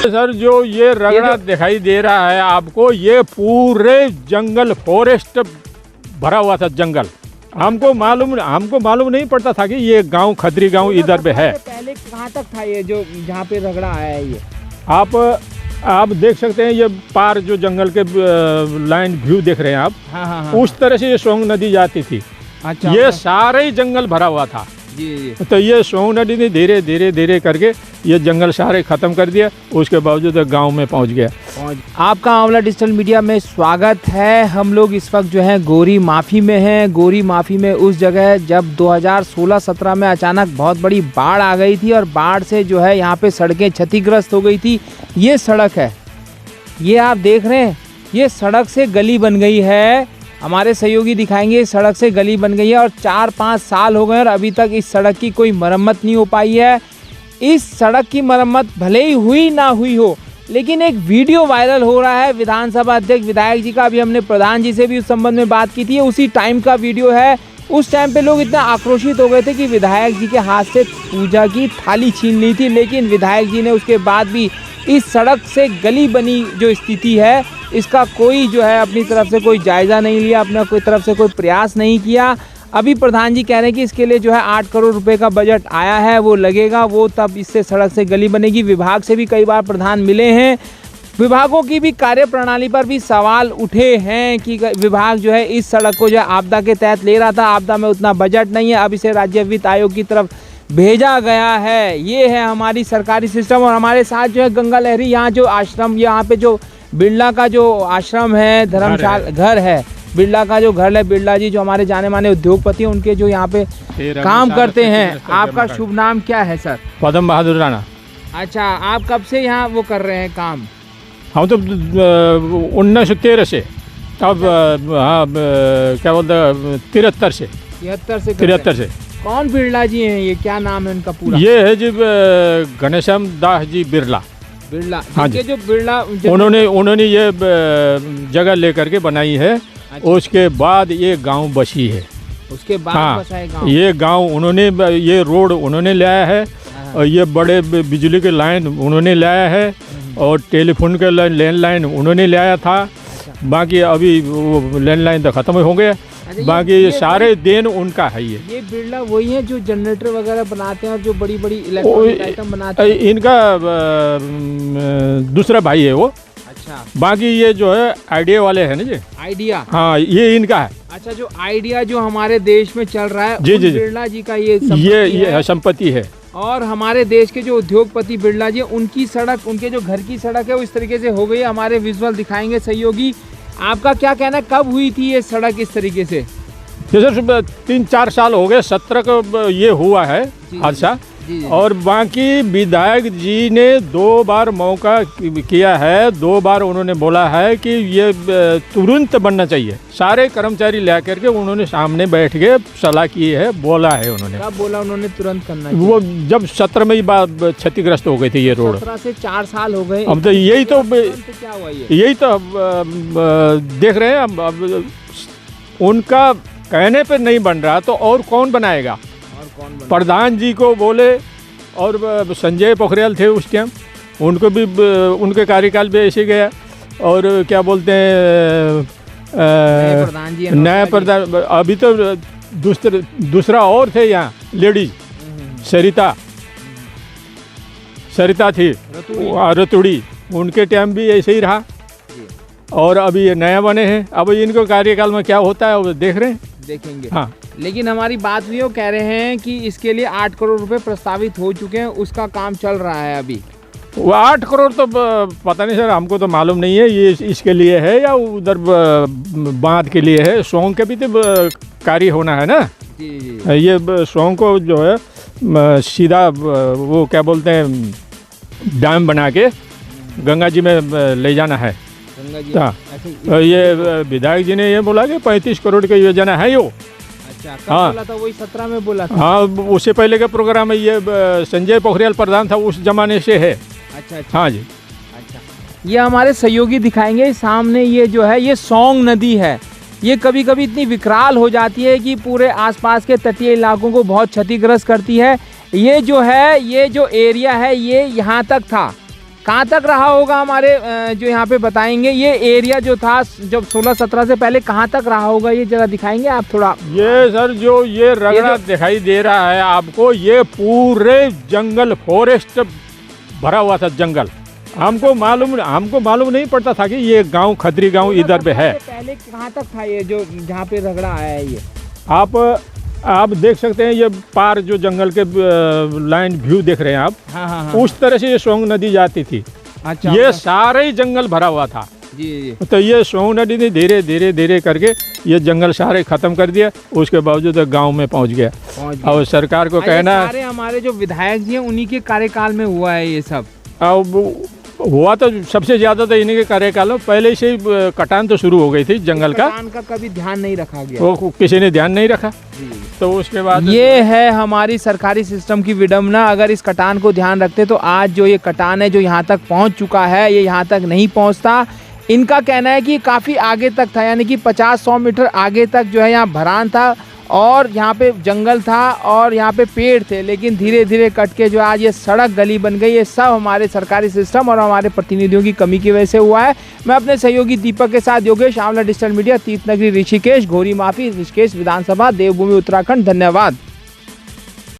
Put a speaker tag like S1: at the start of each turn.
S1: Sir जो ये रगड़ा दिखाई दे रहा है आपको, ये पूरे जंगल फॉरेस्ट भरा हुआ था जंगल। हमको मालूम नहीं पड़ता था कि ये गांव खदरी गांव इधर पे है।
S2: पहले कहाँ तक था ये जो जहाँ पे रगड़ा आया है ये?
S1: आप देख सकते हैं, ये पार जो जंगल के लाइन व्यू देख रहे हैं आप।
S2: हाँ।
S1: उस तरह से ये सोंग नदी जाती थी।
S2: अच्छा,
S1: ये सारे ही जंगल भरा हुआ था
S2: जी।
S1: तो ये सोंग नदी ने धीरे धीरे करके ये जंगल सारे ख़त्म कर दिया। उसके बावजूद गांव में पहुंच गया।
S2: आपका आंवला डिजिटल मीडिया में स्वागत है। हम लोग इस वक्त जो है गोरी माफ़ी में हैं। गोरी माफ़ी में उस जगह जब 2016-17 में अचानक बहुत बड़ी बाढ़ आ गई थी और बाढ़ से जो है यहाँ पे सड़कें क्षतिग्रस्त हो गई थी। ये सड़क है, ये आप देख रहे हैं, ये सड़क से गली बन गई है। हमारे सहयोगी दिखाएंगे, इस सड़क से गली बन गई है और 4-5 साल हो गए और अभी तक इस सड़क की कोई मरम्मत नहीं हो पाई है। इस सड़क की मरम्मत भले ही हुई ना हुई हो, लेकिन एक वीडियो वायरल हो रहा है विधानसभा अध्यक्ष विधायक जी का। अभी हमने प्रधान जी से भी उस संबंध में बात की थी, उसी टाइम का वीडियो है। उस टाइम पे लोग इतना आक्रोशित हो गए थे कि विधायक जी के हाथ से पूजा की थाली छीन ली थी, लेकिन विधायक जी ने उसके बाद भी इस सड़क से गली बनी जो स्थिति है इसका कोई जो है अपनी तरफ से कोई जायज़ा नहीं लिया, अपना कोई तरफ से कोई प्रयास नहीं किया। अभी प्रधान जी कह रहे हैं कि इसके लिए जो है 8 करोड़ रुपए का बजट आया है, वो लगेगा, वो तब इससे सड़क से गली बनेगी। विभाग से भी कई बार प्रधान मिले हैं, विभागों की भी कार्यप्रणाली पर भी सवाल उठे हैं कि विभाग जो है इस सड़क को जो है आपदा के तहत ले रहा था, आपदा में उतना बजट नहीं है, अब इसे राज्य वित्त आयोग की तरफ भेजा गया है। ये है हमारी सरकारी सिस्टम। और हमारे साथ जो है गंगा लहरी, यहाँ जो आश्रम, यहाँ पे जो बिरला का जो आश्रम है, धर्मशाला घर है, बिरला का जो घर है, बिरला जी जो हमारे जाने माने उद्योगपति हैं, उनके जो यहाँ पे काम करते हैं। आपका शुभ नाम क्या है सर?
S1: पदम बहादुर राणा।
S2: अच्छा, आप कब से यहाँ वो कर रहे हैं काम?
S1: हम तो 1913 से, अब हाँ क्या बोलते 73 से। 73 से।
S2: कौन बिरला जी हैं ये, क्या नाम है उनका पूरा?
S1: ये है जी घनश्याम दास जी बिरला।
S2: हाँ जी, जो बिरला
S1: उन्होंने ये जगह लेकर के बनाई है। अच्छा। उसके बाद ये गांव बसी है, उसके बाद हाँ, बसा है गांव। ये गांव उन्होंने, ये रोड उन्होंने लाया है और ये बड़े बिजली के लाइन उन्होंने लाया है और टेलीफोन के लैंडलाइन उन्होंने लाया था। अच्छा। बाकी अभी वो लैंडलाइन तो ख़त्म हो गया। अच्छा, बाकी सारे देन उनका है। ये
S2: बिरला वही है जो जनरेटर वगैरह बनाते हैं और जो बड़ी बड़ी इलेक्ट्रॉनिक आइटम बनाते हैं।
S1: इनका दूसरा भाई है वो।
S2: अच्छा,
S1: बाकी ये जो है आइडिया वाले हैं ना जी।
S2: आइडिया,
S1: हाँ, ये इनका है।
S2: अच्छा, जो आइडिया जो हमारे देश में चल रहा है,
S1: जी,
S2: बिरला जी का ये
S1: संपत्ति है।
S2: और हमारे देश के जो उद्योगपति बिरला जी, उनकी सड़क, उनके जो घर की सड़क है वो इस तरीके से हो गई है। हमारे विजुअल दिखाएंगे सहयोगी। आपका क्या कहना है, कब हुई थी ये सड़क इस तरीके से?
S1: जैसे 3-4 साल हो गए, 17 को ये हुआ है हादसा। और बाकी विधायक जी ने 2 बार मौका किया है, 2 बार उन्होंने बोला है कि ये तुरंत बनना चाहिए। सारे कर्मचारी ला करके उन्होंने सामने बैठ के सलाह की है, बोला है उन्होंने।
S2: क्या बोला उन्होंने? तुरंत करना चाहिए।
S1: वो जब 17 में ही बात क्षतिग्रस्त हो गई थी ये रोड।
S2: 17 से 4 साल हो गए।
S1: अब तो यही तो
S2: क्या हुआ,
S1: यही तो देख रहे हैं। अब उनका कहने पे नहीं बन रहा तो और कौन बनाएगा? प्रधान जी को बोले, और संजय पोखरियाल थे उस टाइम, उनको भी उनके कार्यकाल पे ऐसे गया। और क्या बोलते हैं नया प्रधान, अभी तो दूसरा और थे यहाँ लेडीज, सरिता थी रतुड़ी, उनके टाइम भी ऐसे ही रहा। और अभी ये नया बने हैं, अब इनको कार्यकाल में क्या होता है वो देख रहे हैं,
S2: देखेंगे।
S1: हाँ,
S2: लेकिन हमारी बात हुई, वो कह रहे हैं कि इसके लिए 8 करोड़ रुपए प्रस्तावित हो चुके हैं, उसका काम चल रहा है अभी।
S1: वो 8 करोड़ तो पता नहीं सर, हमको तो मालूम नहीं है ये इसके लिए है या उधर बांध के लिए है। सोंग के भी तो कार्य होना है ना।
S2: जी।
S1: ये सोंग को जो है सीधा वो क्या बोलते हैं डैम बना के गंगा जी में ले जाना है। हाँ, ये विधायक जी ने ये बोला कि 35 करोड़ की योजना है यो।
S2: अच्छा, कब बोला था? वही 17 में बोला था।
S1: हाँ, उससे पहले का प्रोग्राम है। ये संजय पोखरियाल प्रधान था, उस जमाने से है।
S2: अच्छा।
S1: हाँ जी।
S2: अच्छा, ये हमारे सहयोगी दिखाएंगे सामने। ये जो है ये सोंग नदी है, ये कभी कभी इतनी विकराल हो जाती है कि पूरे आसपास के तटीय इलाकों को बहुत क्षतिग्रस्त करती है। ये जो है, ये जो एरिया है ये यहाँ तक था, कहाँ तक रहा होगा हमारे जो यहाँ पे बताएंगे ये एरिया जो था जब 16-17 से पहले कहाँ तक रहा होगा, ये जरा दिखाएंगे आप थोड़ा।
S1: ये सर जो ये रगड़ा दिखाई दे रहा है आपको, ये पूरे जंगल फॉरेस्ट भरा हुआ था जंगल। हमको मालूम नहीं पड़ता था कि ये गांव खदरी गांव इधर पे है।
S2: पहले कहाँ तक था ये जो जहाँ पे रगड़ा आया है ये?
S1: आप देख सकते हैं, ये पार जो जंगल के लाइन व्यू देख रहे हैं आप।
S2: हाँ।
S1: उस तरह से ये सोंग नदी जाती थी।
S2: अच्छा,
S1: ये सारे ही जंगल भरा हुआ था
S2: जी।
S1: तो ये सोंग नदी ने धीरे धीरे करके ये जंगल सारे खत्म कर दिया। उसके बावजूद गांव में पहुंच गया। और सरकार को कहना,
S2: सारे हमारे जो विधायक जी हैं उन्हीं के कार्यकाल में हुआ है ये सब।
S1: अब हुआ तो सबसे ज्यादा तो इन्हीं के कार्यकाल में, पहले से ही कटान तो शुरू हो गई थी जंगल का।
S2: कटान का कभी ध्यान नहीं रखा गया,
S1: वो किसी ने ध्यान नहीं रखा। तो उसके बाद
S2: ये है हमारी सरकारी सिस्टम की विडंबना। अगर इस कटान को ध्यान रखते तो आज जो ये कटान है जो यहाँ तक पहुँच चुका है, ये यहाँ तक नहीं पहुँचता। इनका कहना है कि काफ़ी आगे तक था, यानी कि 50-100 मीटर आगे तक जो है यहाँ भरान था और यहाँ पे जंगल था और यहाँ पे पेड़ थे, लेकिन धीरे धीरे कट के जो आज ये सड़क गली बन गई, ये सब हमारे सरकारी सिस्टम और हमारे प्रतिनिधियों की कमी की वजह से हुआ है। मैं अपने सहयोगी दीपक के साथ योगेश, आंवला डिजिटल मीडिया, तीर्थनगरी, ऋषिकेश, घोरी माफी, ऋषिकेश विधानसभा, देवभूमि उत्तराखंड। धन्यवाद।